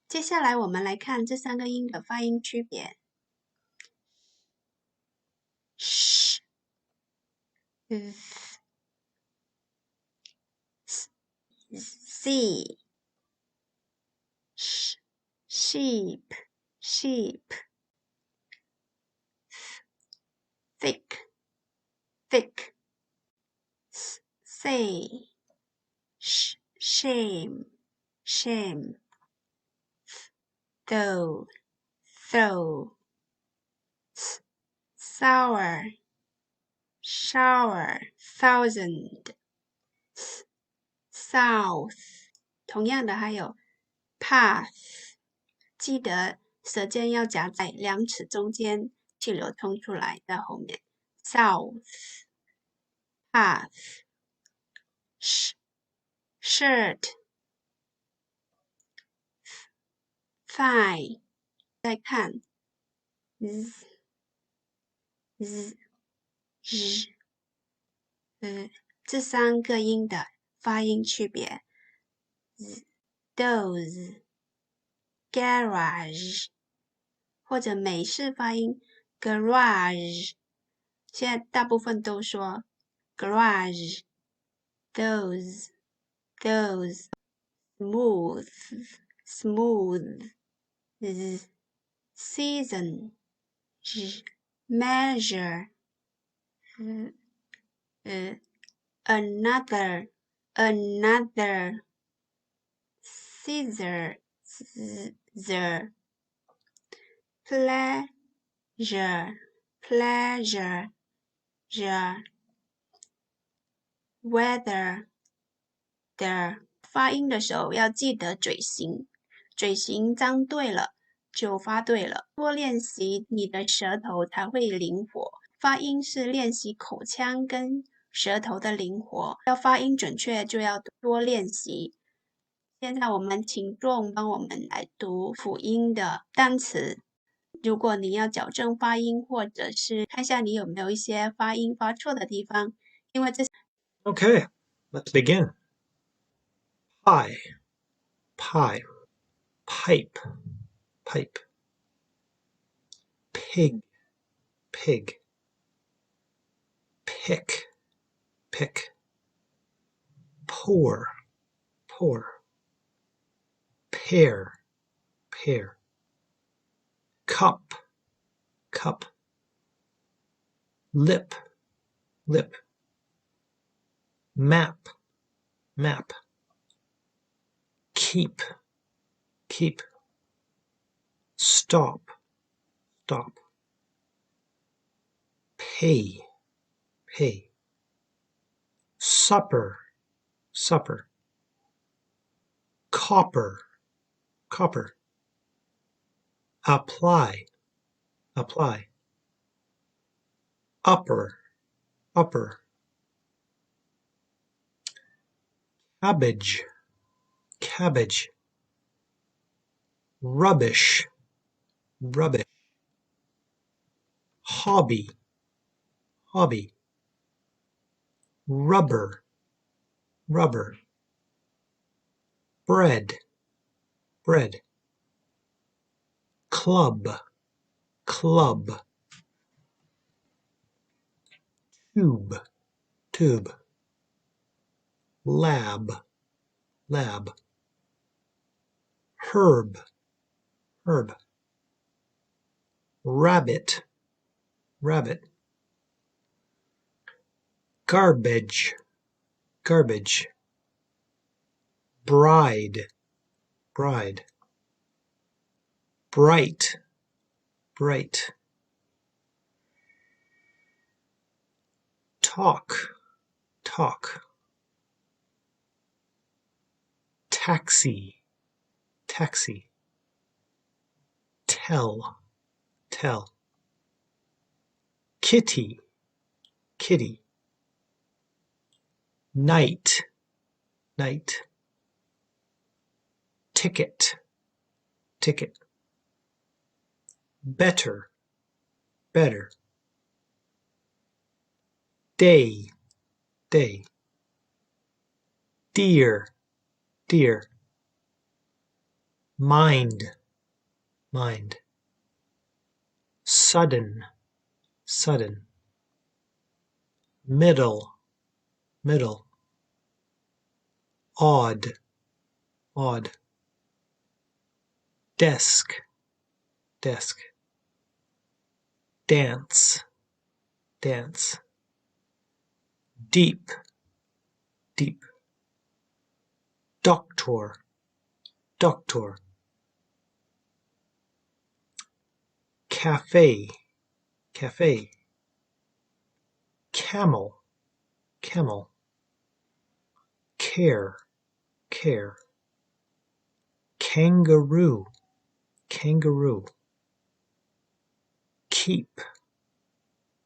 接下来我们来看这3个音的发音区别。sh, z, sh, sheep, sheep, thick, thick, say, shame, shame, though, though, sour, shower, thousand, south， 同样的还有 path， 记得舌尖要夹在2齿中间，气流冲出来在后面 south， path， shirt， thigh， 再看 这3个音的发音区别 dose, garage， 或者美式发音 garage， 现在大部分都说 garage， those, smooth, smooth, season, measure, another, scissor, pleasure, weather。发音的时候要记得嘴型，嘴型张对了就发对了。多练习你的舌头才会灵活。发音是练习口腔跟舌头的灵活，要发音准确就要多练习。现在我们请众帮我们来读辅音的单词。如果你要矫正发音，或者是看一下你有没有一些发音发错的地方，因为这 Okay, let's begin. Pie, pie, pipe, pipe. Pig, pig. Pick, pick. Pour, pour. Pear, pear. Cup, cup. Lip, lip. Map, map. Keep, keep. Stop, stop. Pay, pay. Supper, supper. Copper, copper. Apply, apply. Upper, upper. Cabbage, cabbage. Rubbish, rubbish. Hobby, hobby. Rubber, rubber. Bread, bread. Club, club. Tube, tube. Lab, lab. Herb, herb. Rabbit, rabbit. Garbage, garbage. Bride, bride. Bright, bright. Talk, talk. Taxi, taxi. Tell, tell. Kitty, kitty. Night, night. Ticket, ticket. Better, better. Day, day. Dear, dear. mind, mind. Sudden, sudden. Middle, middle. Odd, odd. Desk, desk. Dance, dance. Deep, deep. Doctor, doctor. Cafe, cafe. Camel, camel. Care, care. Kangaroo, kangaroo. Keep,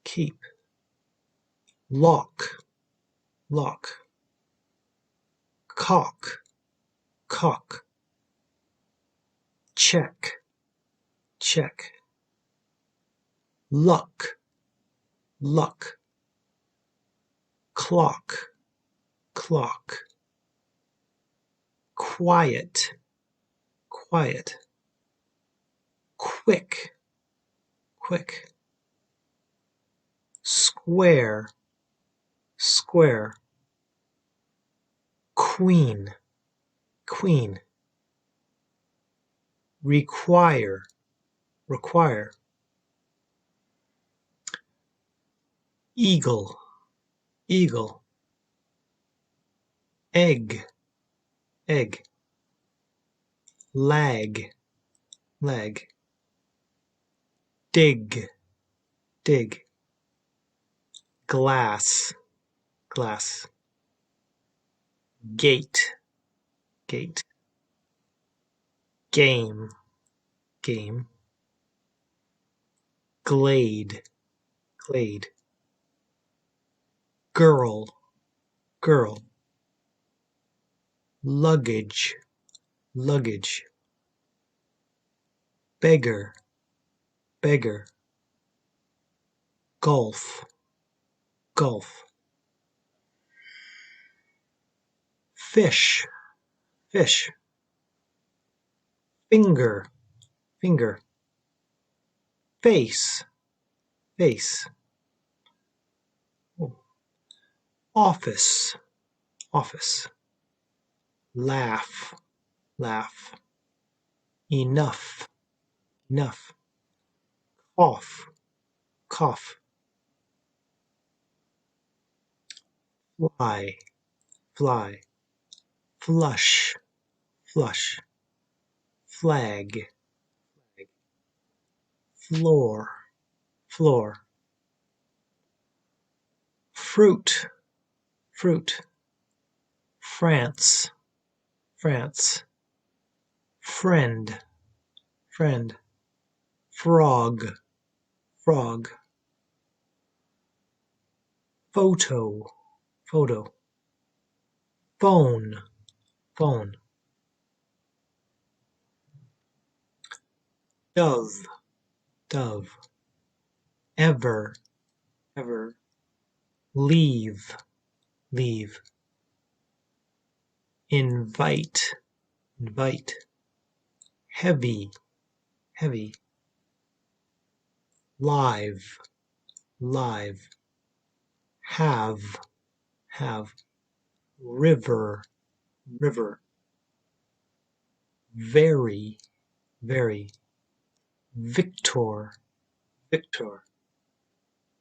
keep. Lock, lock. Cock, cock. Check, check. Luck, luck. Clock, clock. Quiet, quiet. Quick, quick. Square, square. Queen, queen. Require, require. Eagle, eagle. Egg, egg. Lag, lag. Dig, dig. Glass, glass. Gate, gate. Game, game. Glade, glade. Girl, girl. Luggage, luggage. Beggar, beggar. Golf, golf. Fish, fish. Finger, finger. Face, face. Office, office. Laugh, laugh. Enough, enough. Cough, cough. Fly, fly. Flush, flush. Flag, flag. Floor, floor. Fruit, fruit. France, France. Friend, friend. Frog, frog. Photo, photo. Phone, phone. Dove, dove. Ever, ever. Leave, leave. Invite, invite. Heavy, heavy. Live, live. Have, have. River, river. Very, very. Victor, victor.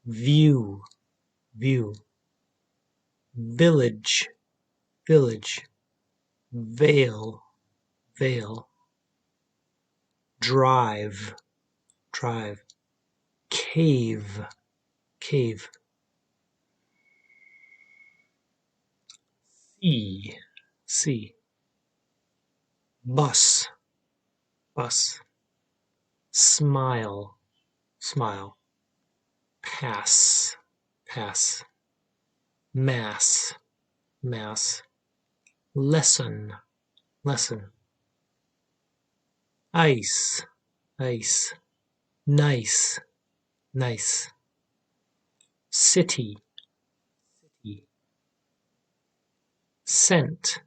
View, view. Village, village. Veil, veil. Drive, drive. Cave, cave. Sea, sea. Bus, bus. Smile, smile. Pass, pass. Mass, mass. Lesson, lesson. Ice, ice. Nice, nice. City, city. Scent,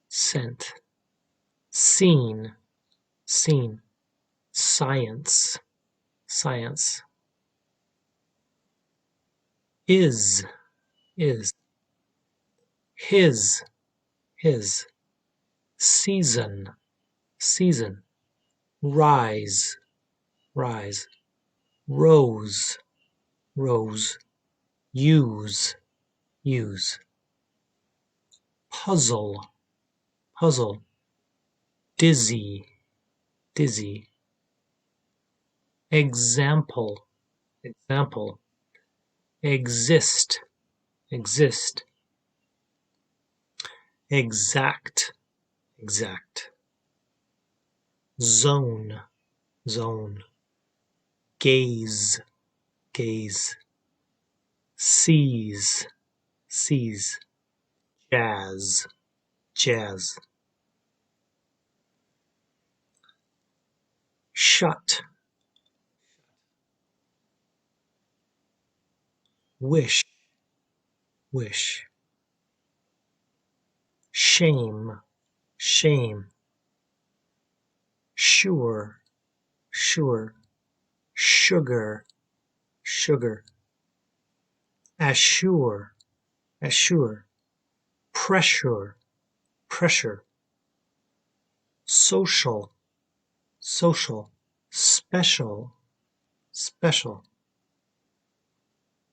scent. Scene, scene, science, science. Is, his, season, season, rise, rose, use, puzzle, dizzy, example, exist, exact, zone, gaze, seize, jazz, shut, wish, shame, sure, sugar, assure, pressure, social, special,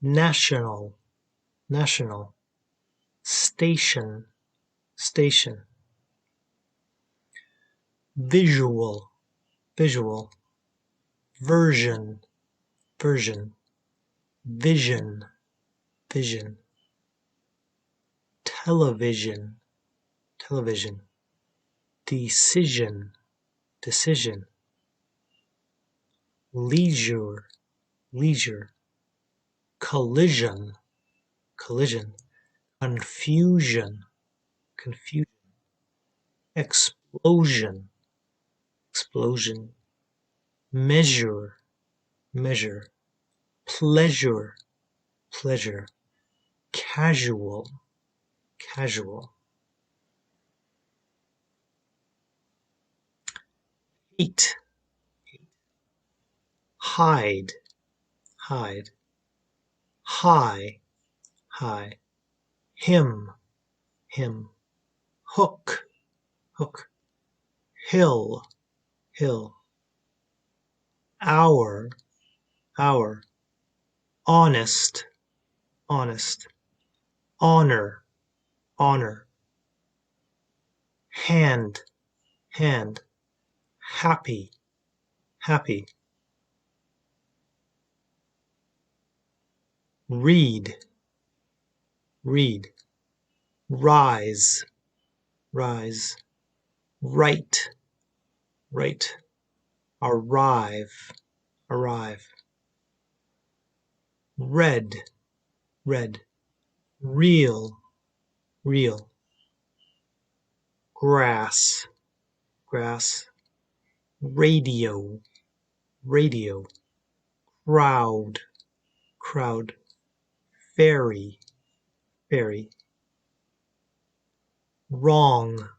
national, station, visual, version, vision, television, decision, leisure, collision, confusion, explosion, measure, pleasure, casual, hate, hide, high, him, hook, hill, hour, honest, honor, hand, happy, read, rise, right, arrive, red, real, grass, radio, crowd, ferry, wrong,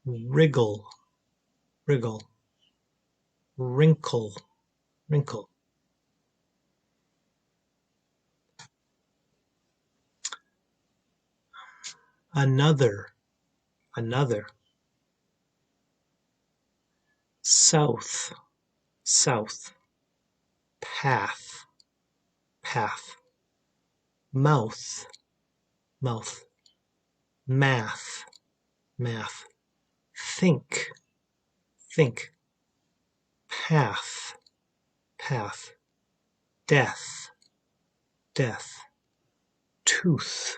wriggle, wrinkle, another, south, path, mouth, math, think, path, death, tooth,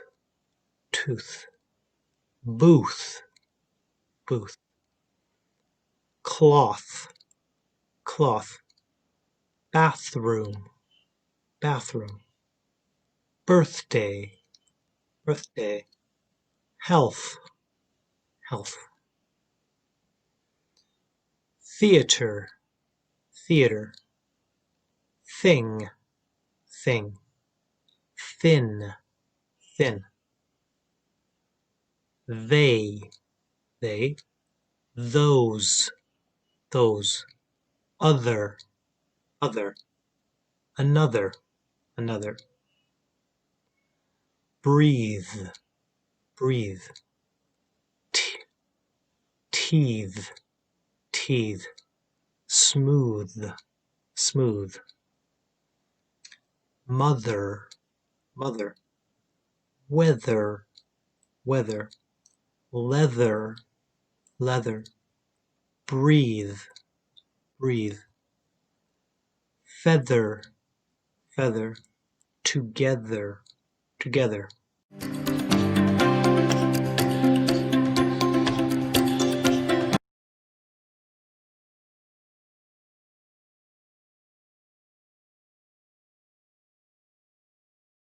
booth, cloth, bathroom, birthday, health, theater, thing, thin, they, those, other, another, breathe, teeth, smooth, mother, weather, leather, breathe, feather, together,